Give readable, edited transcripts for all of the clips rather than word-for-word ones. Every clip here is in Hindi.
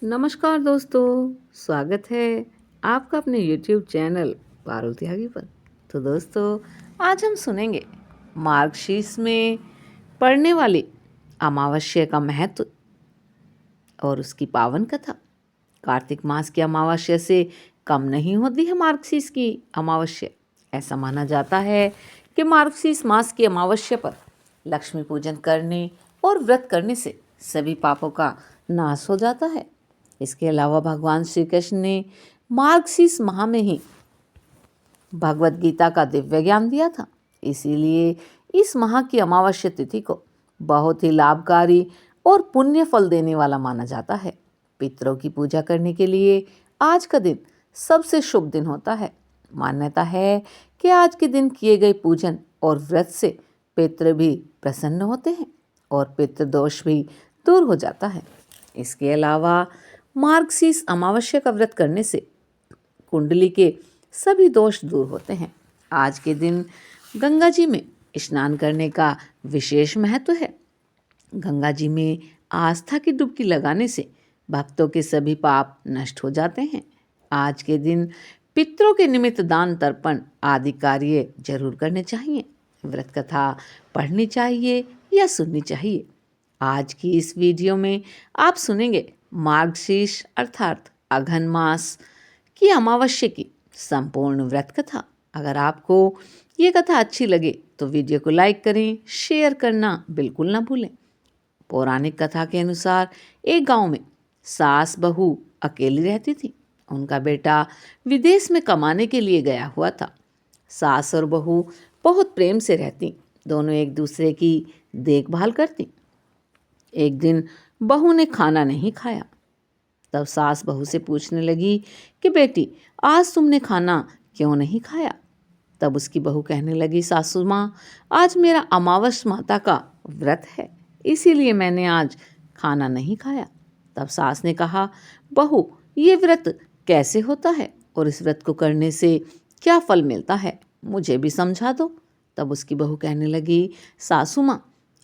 नमस्कार दोस्तों, स्वागत है आपका अपने YouTube चैनल पारुल त्यागी पर। तो दोस्तों, आज हम सुनेंगे मार्गशीर्ष में पड़ने वाली अमावस्या का महत्व और उसकी पावन कथा। कार्तिक मास की अमावस्या से कम नहीं होती है मार्गशीर्ष की अमावस्या। ऐसा माना जाता है कि मार्गशीर्ष मास की अमावस्या पर लक्ष्मी पूजन करने और व्रत करने से सभी पापों का नाश हो जाता है। इसके अलावा भगवान श्री कृष्ण ने मार्गशीर्ष माह में ही भगवत गीता का दिव्य ज्ञान दिया था। इसीलिए इस माह की अमावस्या तिथि को बहुत ही लाभकारी और पुण्य फल देने वाला माना जाता है। पितरों की पूजा करने के लिए आज का दिन सबसे शुभ दिन होता है। मान्यता है कि आज के दिन किए गए पूजन और व्रत से पितृ भी प्रसन्न होते हैं और पितृदोष भी दूर हो जाता है। इसके अलावा मार्गशीर्ष अमावस्या का व्रत करने से कुंडली के सभी दोष दूर होते हैं। आज के दिन गंगा जी में स्नान करने का विशेष महत्व है। गंगा जी में आस्था की डुबकी लगाने से भक्तों के सभी पाप नष्ट हो जाते हैं। आज के दिन पितरों के निमित्त दान तर्पण आदि कार्य जरूर करने चाहिए। व्रत कथा पढ़नी चाहिए या सुननी चाहिए। आज की इस वीडियो में आप सुनेंगे मार्गशीर्ष अर्थात अघन मास की अमावस्या की संपूर्ण व्रत कथा। अगर आपको ये कथा अच्छी लगे तो वीडियो को लाइक करें, शेयर करना बिल्कुल ना भूलें। पौराणिक कथा के अनुसार एक गांव में सास बहू अकेली रहती थी। उनका बेटा विदेश में कमाने के लिए गया हुआ था। सास और बहू बहुत प्रेम से रहती, दोनों एक दूसरे की देखभाल करती। एक दिन बहू ने खाना नहीं खाया। तब सास बहू से पूछने लगी कि बेटी, आज तुमने खाना क्यों नहीं खाया? तब उसकी बहू कहने लगी, सासू माँ, आज मेरा अमावस माता का व्रत है, इसीलिए मैंने आज खाना नहीं खाया। तब सास ने कहा, बहू, ये व्रत कैसे होता है और इस व्रत को करने से क्या फल मिलता है, मुझे भी समझा दो। तब उसकी बहू कहने लगी, सासू माँ,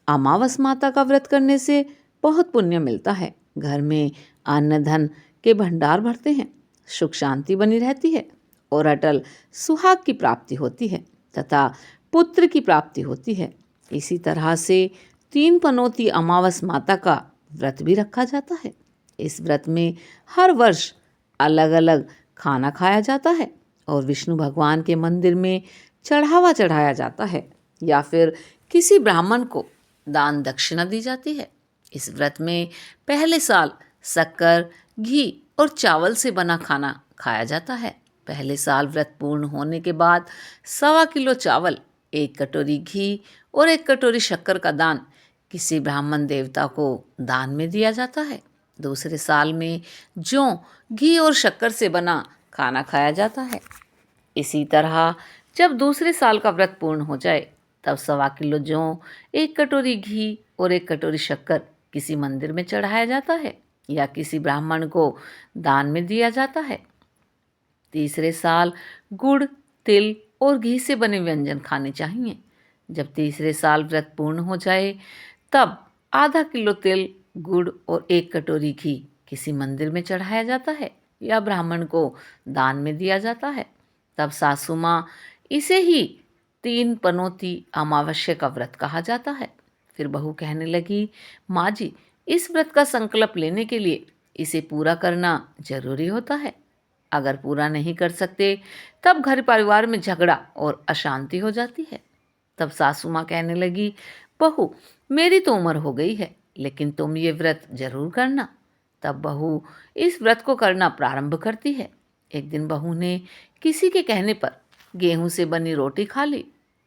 अमावस माता का व्रत करने से बहुत पुण्य मिलता है। घर में अन्न धन के भंडार भरते हैं, सुख शांति बनी रहती है और अटल सुहाग की प्राप्ति होती है तथा पुत्र की प्राप्ति होती है। इसी तरह से 3 पनौती अमावस माता का व्रत भी रखा जाता है। इस व्रत में हर वर्ष अलग अलग खाना खाया जाता है और विष्णु भगवान के मंदिर में चढ़ावा चढ़ाया जाता है या फिर किसी ब्राह्मण को दान दक्षिणा दी जाती है। इस व्रत में पहले साल शक्कर, घी और चावल से बना खाना खाया जाता है। पहले साल व्रत पूर्ण होने के बाद 1.25 किलो चावल, 1 कटोरी घी और 1 कटोरी शक्कर का दान किसी ब्राह्मण देवता को दान में दिया जाता है। दूसरे साल में जौ, घी और शक्कर से बना खाना खाया जाता है। इसी तरह जब दूसरे साल का व्रत पूर्ण हो जाए तब 1.25 किलो जौ, 1 कटोरी घी और 1 कटोरी शक्कर किसी मंदिर में चढ़ाया जाता है या किसी ब्राह्मण को दान में दिया जाता है। तीसरे साल गुड़, तिल और घी से बने व्यंजन खाने चाहिए। जब तीसरे साल व्रत पूर्ण हो जाए तब आधा किलो तिल, गुड़ और 1 कटोरी घी किसी मंदिर में चढ़ाया जाता है या ब्राह्मण को दान में दिया जाता है। तब सासू माँ इसे ही 3 पनौती अमावस्या का व्रत कहा जाता है। फिर बहू कहने लगी, माँ जी, इस व्रत का संकल्प लेने के लिए इसे पूरा करना जरूरी होता है। अगर पूरा नहीं कर सकते तब घर परिवार में झगड़ा और अशांति हो जाती है। तब सासू माँ कहने लगी, बहू, मेरी तो उम्र हो गई है, लेकिन तुम ये व्रत जरूर करना। तब बहू इस व्रत को करना प्रारंभ करती है। एक दिन बहू ने किसी के कहने पर गेहूं से बनी रोटी खा ली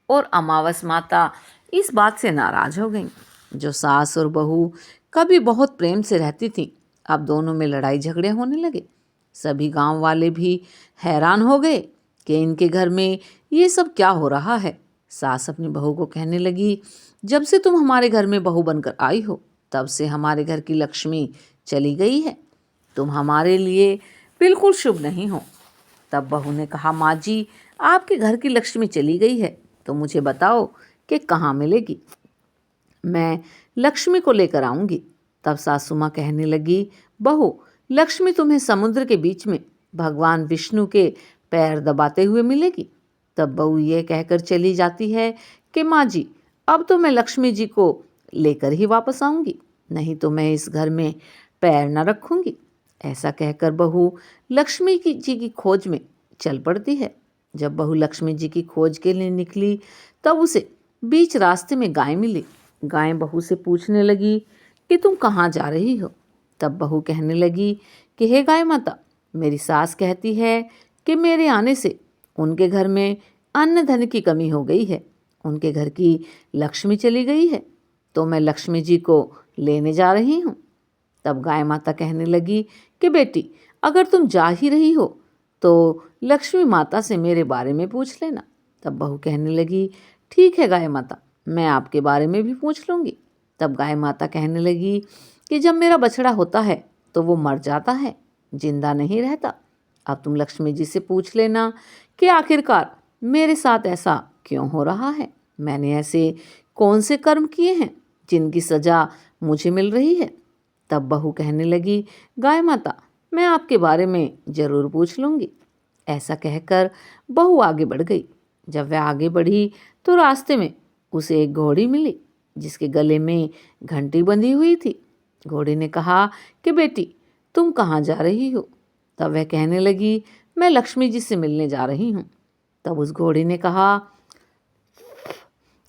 और अमावस माता इस बात से नाराज हो गईं। जो सास और बहू कभी बहुत प्रेम से रहती थीं, अब दोनों में लड़ाई झगड़े होने लगे। सभी गांव वाले भी हैरान हो गए कि इनके घर में ये सब क्या हो रहा है। सास अपनी बहू को कहने लगी, जब से तुम हमारे घर में बहू बनकर आई हो तब से हमारे घर की लक्ष्मी चली गई है। तुम हमारे लिए बिल्कुल शुभ नहीं हो। तब बहू ने कहा, माँ जी, आपके घर की लक्ष्मी चली गई है तो मुझे बताओ कि कहाँ मिलेगी, मैं लक्ष्मी को लेकर आऊँगी। तब सासू माँ कहने लगी, बहू, लक्ष्मी तुम्हें समुद्र के बीच में भगवान विष्णु के पैर दबाते हुए मिलेगी। तब बहू यह कहकर चली जाती है कि माँ जी, अब तो मैं लक्ष्मी जी को लेकर ही वापस आऊंगी, नहीं तो मैं इस घर में पैर न रखूंगी। ऐसा कहकर बहू लक्ष्मी जी की खोज में चल पड़ती है। जब बहू लक्ष्मी जी की खोज के लिए निकली तब उसे बीच रास्ते में गाय मिली। गाय बहू से पूछने लगी कि तुम कहाँ जा रही हो। तब बहू कहने लगी कि हे गाय माता, मेरी सास कहती है कि मेरे आने से उनके घर में अन्न धन की कमी हो गई है, उनके घर की लक्ष्मी चली गई है, तो मैं लक्ष्मी जी को लेने जा रही हूँ। तब गाय माता कहने लगी कि बेटी, अगर तुम जा ही रही हो तो लक्ष्मी माता से मेरे बारे में पूछ लेना। तब बहू कहने लगी ठीक है गाय माता, मैं आपके बारे में भी पूछ लूँगी। तब गाय माता कहने लगी कि जब मेरा बछड़ा होता है तो वो मर जाता है, जिंदा नहीं रहता। अब तुम लक्ष्मी जी से पूछ लेना कि आखिरकार मेरे साथ ऐसा क्यों हो रहा है, मैंने ऐसे कौन से कर्म किए हैं जिनकी सज़ा मुझे मिल रही है। तब बहू कहने लगी गाय माता, मैं आपके बारे में ज़रूर पूछ लूँगी। ऐसा कहकर बहू आगे बढ़ गई। जब वह आगे बढ़ी तो रास्ते में उसे एक घोड़ी मिली जिसके गले में घंटी बंधी हुई थी। घोड़ी ने कहा कि बेटी, तुम कहाँ जा रही हो। तब वह कहने लगी मैं लक्ष्मी जी से मिलने जा रही हूँ। तब उस घोड़ी ने कहा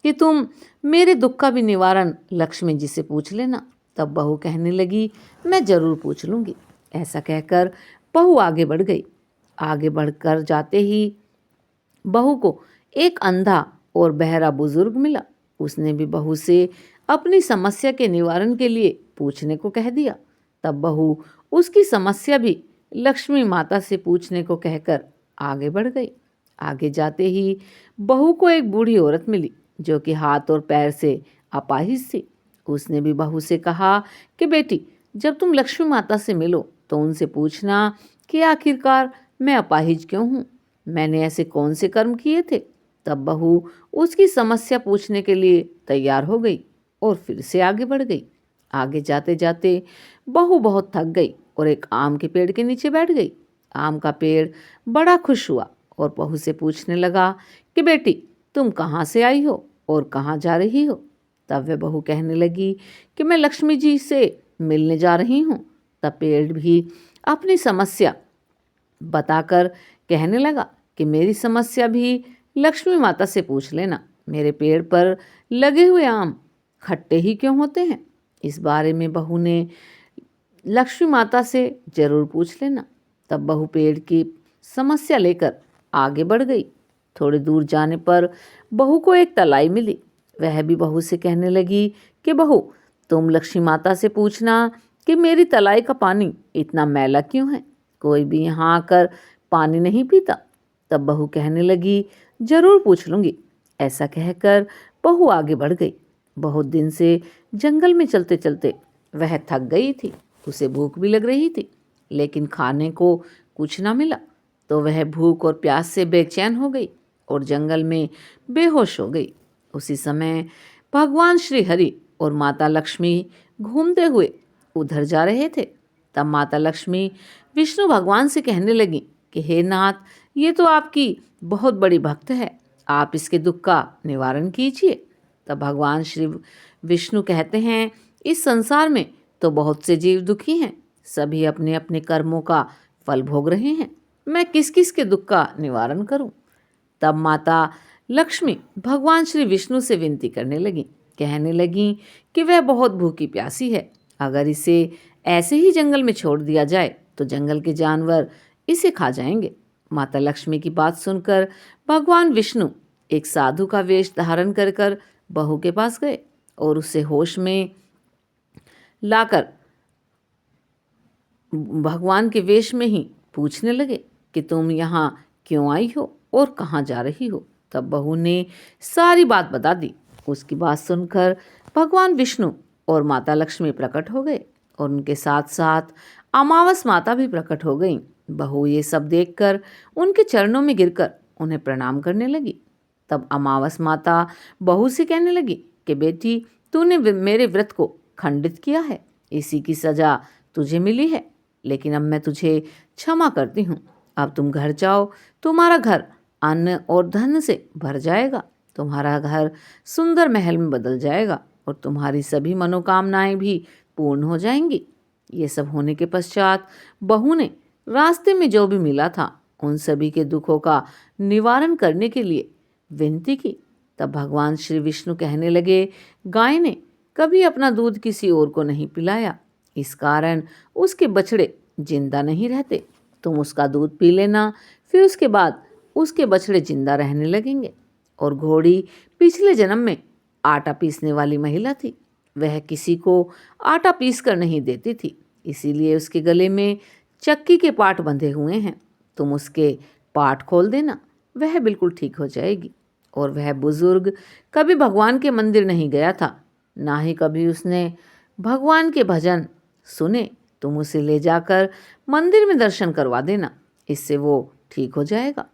कि तुम मेरे दुख का भी निवारण लक्ष्मी जी से पूछ लेना। तब बहू कहने लगी मैं ज़रूर पूछ लूँगी। ऐसा कहकर बहू आगे बढ़ गई। आगे बढ़कर जाते ही बहू को एक अंधा और बहरा बुजुर्ग मिला। उसने भी बहू से अपनी समस्या के निवारण के लिए पूछने को कह दिया। तब बहू उसकी समस्या भी लक्ष्मी माता से पूछने को कहकर आगे बढ़ गई। आगे जाते ही बहू को एक बूढ़ी औरत मिली जो कि हाथ और पैर से अपाहिज थी। उसने भी बहू से कहा कि बेटी, जब तुम लक्ष्मी माता से मिलो तो उनसे पूछना कि आखिरकार मैं अपाहिज क्यों हूँ, मैंने ऐसे कौन से कर्म किए थे। तब बहू उसकी समस्या पूछने के लिए तैयार हो गई और फिर से आगे बढ़ गई। आगे जाते जाते बहू बहुत थक गई और एक आम के पेड़ के नीचे बैठ गई। आम का पेड़ बड़ा खुश हुआ और बहू से पूछने लगा कि बेटी, तुम कहाँ से आई हो और कहाँ जा रही हो। तब वह बहू कहने लगी कि मैं लक्ष्मी जी से मिलने जा रही हूँ। तब पेड़ भी अपनी समस्या बताकर कहने लगा कि मेरी समस्या भी लक्ष्मी माता से पूछ लेना, मेरे पेड़ पर लगे हुए आम खट्टे ही क्यों होते हैं। इस बारे में बहू ने लक्ष्मी माता से ज़रूर पूछ लेना। तब बहू पेड़ की समस्या लेकर आगे बढ़ गई। थोड़ी दूर जाने पर बहू को एक तलाई मिली। वह भी बहू से कहने लगी कि बहू, तुम लक्ष्मी माता से पूछना कि मेरी तलाई का पानी इतना मैला क्यों है, कोई भी यहाँ आकर पानी नहीं पीता। तब बहू कहने लगी ज़रूर पूछ लूँगी। ऐसा कहकर बहू आगे बढ़ गई। बहुत दिन से जंगल में चलते चलते वह थक गई थी, उसे भूख भी लग रही थी, लेकिन खाने को कुछ ना मिला। तो वह भूख और प्यास से बेचैन हो गई और जंगल में बेहोश हो गई। उसी समय भगवान श्री हरि और माता लक्ष्मी घूमते हुए उधर जा रहे थे। तब माता लक्ष्मी विष्णु भगवान से कहने लगी कि हे नाथ, ये तो आपकी बहुत बड़ी भक्त है, आप इसके दुख का निवारण कीजिए। तब भगवान श्री विष्णु कहते हैं इस संसार में तो बहुत से जीव दुखी हैं, सभी अपने अपने कर्मों का फल भोग रहे हैं, मैं किस किस के दुख का निवारण करूं। तब माता लक्ष्मी भगवान श्री विष्णु से विनती करने लगी, कहने लगी कि वह बहुत भूखी प्यासी है, अगर इसे ऐसे ही जंगल में छोड़ दिया जाए तो जंगल के जानवर इसे खा जाएंगे। माता लक्ष्मी की बात सुनकर भगवान विष्णु एक साधु का वेश धारण कर बहू के पास गए और उसे होश में लाकर भगवान के वेश में ही पूछने लगे कि तुम यहाँ क्यों आई हो और कहाँ जा रही हो। तब बहू ने सारी बात बता दी। उसकी बात सुनकर भगवान विष्णु और माता लक्ष्मी प्रकट हो गए और उनके साथ साथ अमावस माता भी प्रकट हो गईं। बहू ये सब देखकर उनके चरणों में गिरकर उन्हें प्रणाम करने लगी। तब अमावस माता बहू से कहने लगी कि बेटी, तूने मेरे व्रत को खंडित किया है, इसी की सजा तुझे मिली है, लेकिन अब मैं तुझे क्षमा करती हूँ। अब तुम घर जाओ, तुम्हारा घर अन्न और धन से भर जाएगा, तुम्हारा घर सुंदर महल में बदल जाएगा और तुम्हारी सभी मनोकामनाएं भी पूर्ण हो जाएंगी। ये सब होने के पश्चात बहू ने रास्ते में जो भी मिला था उन सभी के दुखों का निवारण करने के लिए विनती की। तब भगवान श्री विष्णु कहने लगे, गाय ने कभी अपना दूध किसी और को नहीं पिलाया, इस कारण उसके बछड़े जिंदा नहीं रहते। तुम उसका दूध पी लेना, फिर उसके बाद उसके बछड़े जिंदा रहने लगेंगे। और घोड़ी पिछले जन्म में आटा पीसने वाली महिला थी। वह किसी को आटा पीस कर नहीं देती थी, इसीलिए उसके गले में चक्की के पाट बंधे हुए हैं। तुम उसके पाट खोल देना, वह बिल्कुल ठीक हो जाएगी। और वह बुजुर्ग कभी भगवान के मंदिर नहीं गया था, ना ही कभी उसने भगवान के भजन सुने। तुम उसे ले जाकर मंदिर में दर्शन करवा देना, इससे वो ठीक हो जाएगा।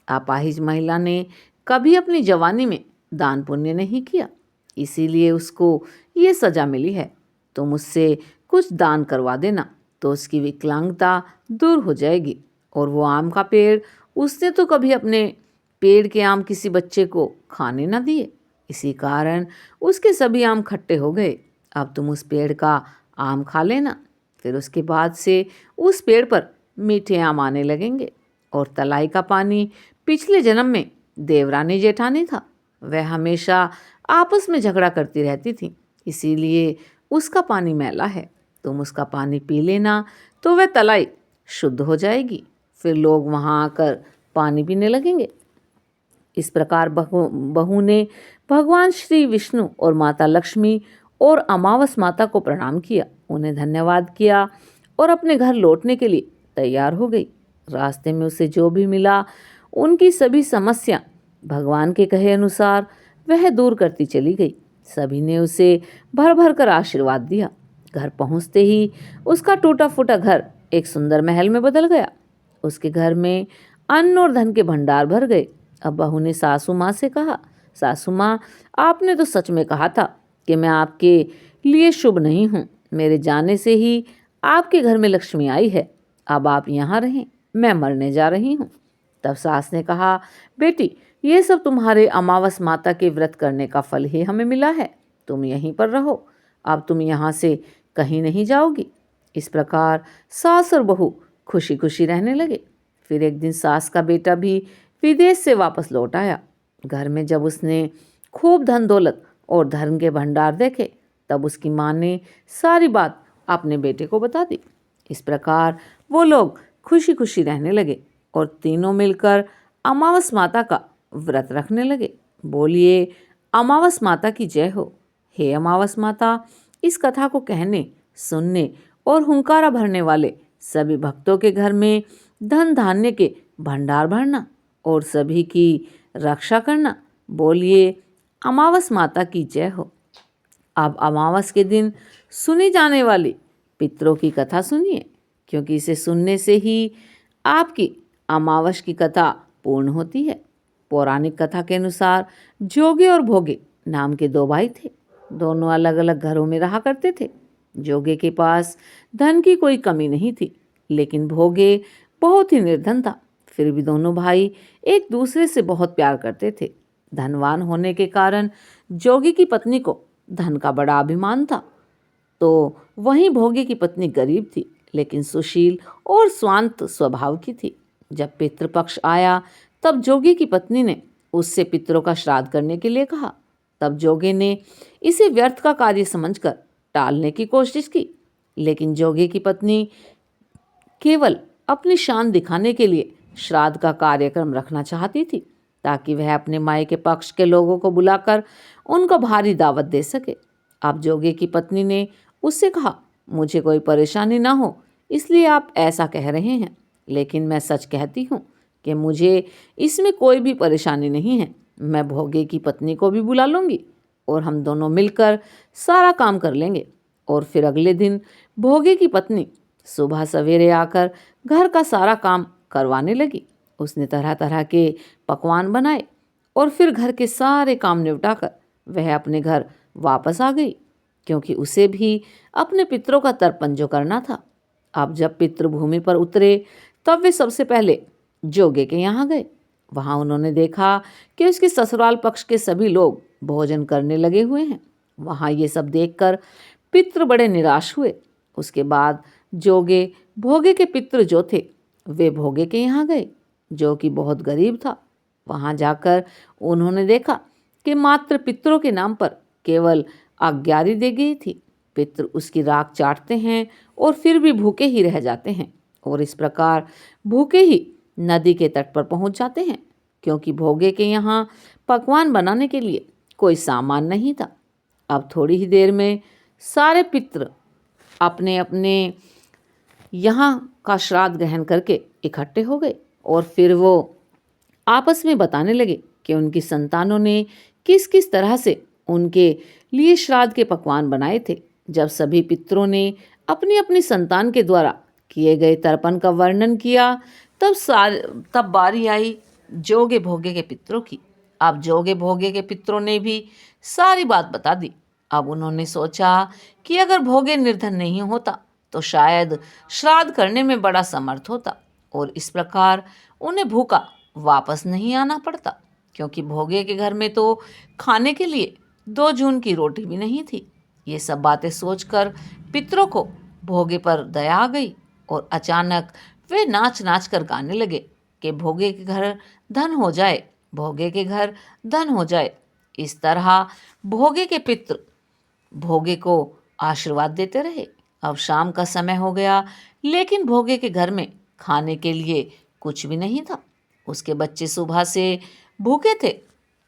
अपाहिज महिला ने कभी अपनी जवानी में दान पुण्य नहीं किया, इसीलिए उसको ये सजा मिली है। तुम उससे कुछ दान करवा देना तो उसकी विकलांगता दूर हो जाएगी। और वो आम का पेड़, उसने तो कभी अपने पेड़ के आम किसी बच्चे को खाने न दिए, इसी कारण उसके सभी आम खट्टे हो गए। अब तुम उस पेड़ का आम खा लेना, फिर उसके बाद से उस पेड़ पर मीठे आम आने लगेंगे। और तलाई का पानी पिछले जन्म में देवरानी जेठानी था, वह हमेशा आपस में झगड़ा करती रहती थी, इसीलिए उसका पानी मैला है। तुम उसका पानी पी लेना तो वह तलाई शुद्ध हो जाएगी, फिर लोग वहाँ आकर पानी पीने लगेंगे। इस प्रकार बहू ने भगवान श्री विष्णु और माता लक्ष्मी और अमावस माता को प्रणाम किया, उन्हें धन्यवाद किया और अपने घर लौटने के लिए तैयार हो गई। रास्ते में उसे जो भी मिला उनकी सभी समस्या भगवान के कहे अनुसार वह दूर करती चली गई। सभी ने उसे भर भर कर आशीर्वाद दिया। घर पहुंचते ही उसका टूटा फूटा घर एक सुंदर महल में बदल गया। उसके घर में अन्न और धन के भंडार भर गए। अब बहू ने सासू माँ से कहा, सासू माँ, आपने तो सच में कहा था कि मैं आपके लिए शुभ नहीं हूँ। मेरे जाने से ही आपके घर में लक्ष्मी आई है। अब आप यहाँ रहें, मैं मरने जा रही हूँ। तब सास ने कहा, बेटी, ये सब तुम्हारे अमावस माता के व्रत करने का फल ही हमें मिला है। तुम यहीं पर रहो, अब तुम यहाँ से कहीं नहीं जाओगी। इस प्रकार सास और बहू खुशी खुशी रहने लगे। फिर एक दिन सास का बेटा भी विदेश से वापस लौट आया। घर में जब उसने खूब धन दौलत और धन के भंडार देखे, तब उसकी माँ ने सारी बात अपने बेटे को बता दी। इस प्रकार वो लोग खुशी खुशी रहने लगे और तीनों मिलकर अमावस माता का व्रत रखने लगे। बोलिए, अमावस माता की जय हो। हे अमावस माता, इस कथा को कहने, सुनने और हुंकारा भरने वाले सभी भक्तों के घर में धन धान्य के भंडार भरना और सभी की रक्षा करना। बोलिए, अमावस माता की जय हो। अब अमावस के दिन सुनी जाने वाली पितरों की कथा सुनिए, क्योंकि इसे सुनने से ही आपकी अमावस की कथा पूर्ण होती है। पौराणिक कथा के अनुसार जोगे और भोगे नाम के दो भाई थे। दोनों अलग अलग घरों में रहा करते थे। जोगे के पास धन की कोई कमी नहीं थी, लेकिन भोगे बहुत ही निर्धन था। फिर भी दोनों भाई एक दूसरे से बहुत प्यार करते थे। धनवान होने के कारण जोगी की पत्नी को धन का बड़ा अभिमान था, तो वहीं भोगे की पत्नी गरीब थी, लेकिन सुशील और स्वांत स्वभाव की थी। जब पितृपक्ष आया, तब जोगी की पत्नी ने उससे पितरों का श्राद्ध करने के लिए कहा। तब जोगे ने इसे व्यर्थ का कार्य समझकर टालने की कोशिश की, लेकिन जोगे की पत्नी केवल अपनी शान दिखाने के लिए श्राद्ध का कार्यक्रम रखना चाहती थी, ताकि वह अपने मायके पक्ष के लोगों को बुलाकर उनको भारी दावत दे सके। अब जोगे की पत्नी ने उससे कहा, मुझे कोई परेशानी ना हो इसलिए आप ऐसा कह रहे हैं, लेकिन मैं सच कहती हूँ कि मुझे इसमें कोई भी परेशानी नहीं है। मैं भोगे की पत्नी को भी बुला लूँगी और हम दोनों मिलकर सारा काम कर लेंगे। और फिर अगले दिन भोगे की पत्नी सुबह सवेरे आकर घर का सारा काम करवाने लगी। उसने तरह तरह के पकवान बनाए और फिर घर के सारे काम निपटाकर वह अपने घर वापस आ गई, क्योंकि उसे भी अपने पितरों का तर्पण जो करना था। अब जब पितृ भूमि पर उतरे तब वे सबसे पहले जोगे के यहाँ गए। वहाँ उन्होंने देखा कि उसके ससुराल पक्ष के सभी लोग भोजन करने लगे हुए हैं। वहाँ ये सब देखकर पितृ बड़े निराश हुए। उसके बाद जोगे भोगे के पितृ जो थे वे भोगे के यहाँ गए, जो कि बहुत गरीब था। वहाँ जाकर उन्होंने देखा कि मात्र पितरों के नाम पर केवल आज्ञारी दे गई थी। पितृ उसकी राख चाटते हैं और फिर भी भूखे ही रह जाते हैं और इस प्रकार भूखे ही नदी के तट पर पहुंच जाते हैं, क्योंकि भोगे के यहाँ पकवान बनाने के लिए कोई सामान नहीं था। अब थोड़ी ही देर में सारे पितृ अपने अपने यहाँ का श्राद्ध ग्रहण करके इकट्ठे हो गए और फिर वो आपस में बताने लगे कि उनकी संतानों ने किस किस तरह से उनके लिए श्राद्ध के पकवान बनाए थे। जब सभी पितरों ने अपनी अपनी संतान के द्वारा किए गए तर्पण का वर्णन किया तब बारी आई जोगे भोगे के पितरों की। अब जोगे भोगे के पितरों ने भी सारी बात बता दी। अब उन्होंने सोचा कि अगर भोगे निर्धन नहीं होता तो शायद श्राद्ध करने में बड़ा समर्थ होता और इस प्रकार उन्हें भूखा वापस नहीं आना पड़ता, क्योंकि भोगे के घर में तो खाने के लिए 2 जून की रोटी भी नहीं थी। ये सब बातें सोचकर पितरों को भोगे पर दया आ गई और अचानक वे नाच नाच कर गाने लगे कि भोगे के घर धन हो जाए, भोगे के घर धन हो जाए। इस तरह भोगे के पितृ भोगे को आशीर्वाद देते रहे। अब शाम का समय हो गया, लेकिन भोगे के घर में खाने के लिए कुछ भी नहीं था। उसके बच्चे सुबह से भूखे थे।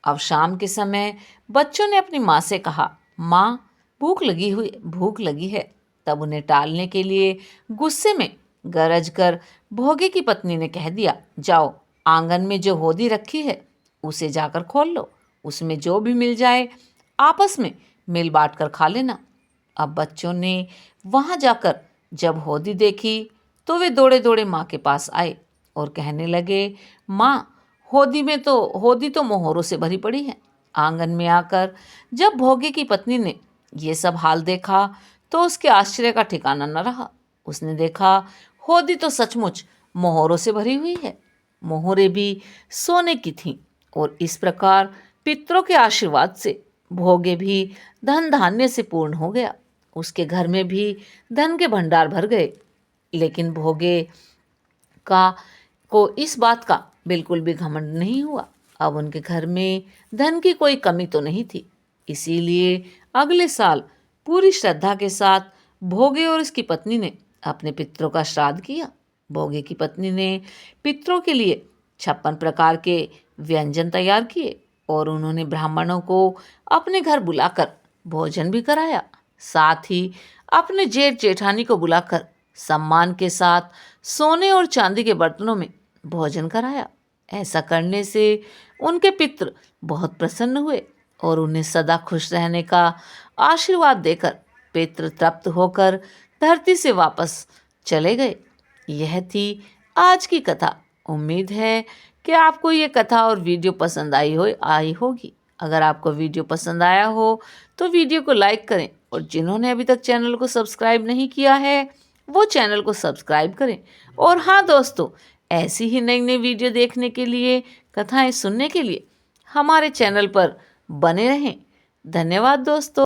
अब शाम के समय बच्चों ने अपनी माँ से कहा, माँ भूख लगी है। तब उन्हें टालने के लिए गुस्से में गरज कर भोगे की पत्नी ने कह दिया, जाओ आंगन में जो होदी रखी है उसे जाकर खोल लो, उसमें जो भी मिल जाए आपस में मिल बांट कर खा लेना। अब बच्चों ने वहाँ जाकर जब होदी देखी तो वे दौड़े दौड़े माँ के पास आए और कहने लगे, माँ होदी तो मोहरों से भरी पड़ी है। आंगन में आकर जब भोगे की पत्नी ने ये सब हाल देखा तो उसके आश्चर्य का ठिकाना न रहा। उसने देखा होदी तो सचमुच मोहरों से भरी हुई है, मोहरें भी सोने की थीं और इस प्रकार पितरों के आशीर्वाद से भोगे भी धन धान्य से पूर्ण हो गया। उसके घर में भी धन के भंडार भर गए। लेकिन भोगे को इस बात का बिल्कुल भी घमंड नहीं हुआ। अब उनके घर में धन की कोई कमी तो नहीं थी, इसीलिए अगले साल पूरी श्रद्धा के साथ भोगे और उसकी पत्नी ने अपने पितरों का श्राद्ध किया। भोगे की पत्नी ने पितरों के लिए 56 प्रकार के व्यंजन तैयार किए और उन्होंने ब्राह्मणों को अपने घर बुलाकर भोजन भी कराया। साथ ही अपने जेठ जेठानी को बुलाकर सम्मान के साथ सोने और चांदी के बर्तनों में भोजन कराया। ऐसा करने से उनके पितृ बहुत प्रसन्न हुए और उन्हें सदा खुश रहने का आशीर्वाद देकर पितृ तृप्त होकर धरती से वापस चले गए। यह थी आज की कथा। उम्मीद है कि आपको ये कथा और वीडियो पसंद आई होगी। अगर आपको वीडियो पसंद आया हो तो वीडियो को लाइक करें और जिन्होंने अभी तक चैनल को सब्सक्राइब नहीं किया है वो चैनल को सब्सक्राइब करें। और हाँ दोस्तों, ऐसी ही नई नई वीडियो देखने के लिए, कथाएं सुनने के लिए हमारे चैनल पर बने रहें। धन्यवाद दोस्तों।